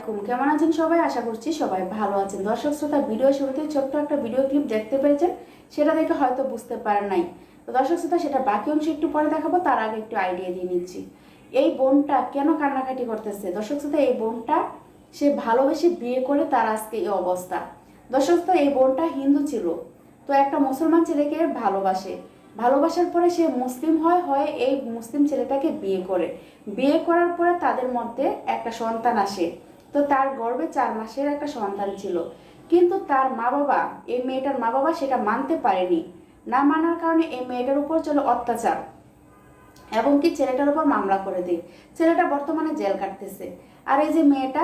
কেমন আছেন সবাই? আশা করছি সবাই ভালো আছেন। দর্শক শ্রোতা, ভিডিও শুরুতে ছোট্ট একটা ভিডিও ক্লিপ দেখতে পেয়েছেন, সেটা দেখে হয়তো বুঝতে পারেন নাই। তো দর্শক শ্রোতা, সেটা বাকি অংশ একটু পরে দেখাবো, তার আগে একটু আইডিয়া দিয়ে নিচ্ছি। এই বোনটা কেন কান্নাকাটি করতেছে? দর্শক শ্রোতা, এই বোনটা সে ভালোবেসে বিয়ে করে তার আজকে এই অবস্থা। দর্শক শ্রোতা, এই বোনটা হিন্দু ছিল, তো একটা মুসলমান ছেলেকে ভালোবাসার পরে সে মুসলিম হয়ে এই মুসলিম ছেলেটাকে বিয়ে করার পরে তাদের মধ্যে একটা সন্তান আসে। তো তার গর্ভে 4 মাসের একটা সন্তান ছিল, কিন্তু তার মা বাবা, এই মেয়েটার মা বাবা সেটা মানতে পারেনি। না মানার কারণে এই মেয়েটার উপর চলে অত্যাচার এবং কি ছেলেটার উপর মামলা করে দেয়। ছেলেটা বর্তমানে জেল কাটতেছে। আর এই যে মেয়েটা,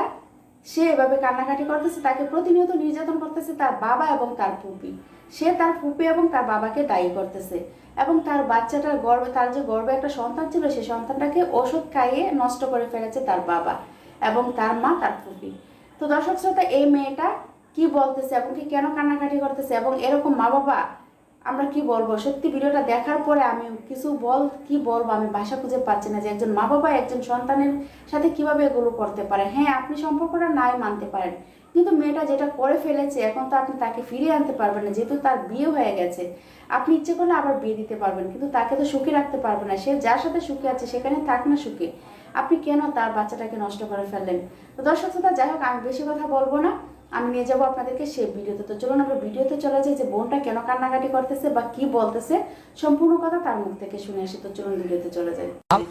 সে এভাবে কান্নাকাটি করতেছে, তাকে প্রতিনিয়ত নির্যাতন করতেছে তার বাবা এবং তার ফুপি। সে তার ফুপি এবং তার বাবাকে দায়ী করতেছে এবং তার বাচ্চাটার গর্ভে, তার যে গর্ভে একটা সন্তান ছিল, সেই সন্তানটাকে ওষুধ খাইয়ে নষ্ট করে ফেলেছে তার বাবা এবং তার মা, তার ফুপি। তো দর্শক শ্রোতা, এই মেয়েটা কি বলতেছে এবং কি কেন কান্নাকাটি করতেছে এবং এরকম মা বাবা, আমরা কি বলবো? সত্যি ভিডিওটা দেখার পরে আমি কি বলবো, আমি ভাষা খুঁজে পাচ্ছি না যে একজন মা বাবা একজন সন্তানের সাথে কিভাবে এগুলো করতে পারে। হ্যাঁ, আপনি সম্পর্কটা নাই মানতে পারেন, কিন্তু মেয়েটা যেটা করে ফেলেছে, এখন তো আপনি তাকে ফিরিয়ে আনতে পারবেন না, যেহেতু তার বিয়ে হয়ে গেছে। আপনি ইচ্ছে করলে আবার বিয়ে দিতে পারবেন, কিন্তু তাকে তো সুখে রাখতে পারবেন না। সে যার সাথে সুখে আছে সেখানে থাক না সুখে। আপনি কেন তার বাচ্চাটাকে নষ্ট করে ফেললেন? তো দর্শক শ্রোতা, যাই হোক, আমি বেশি কথা বলবো না, আমি নিয়ে যাবো আপনাদেরকে সেই ভিডিওতে। তো চলুন আমরা ভিডিওতে চলে যাই, যে বোনটা কেন কান্নাকাটি করতেছে বা কি বলতেছে, সম্পূর্ণ কথা তার মুখ থেকে শুনে আসি। তো চলুন ভিডিওতে চলে যাই।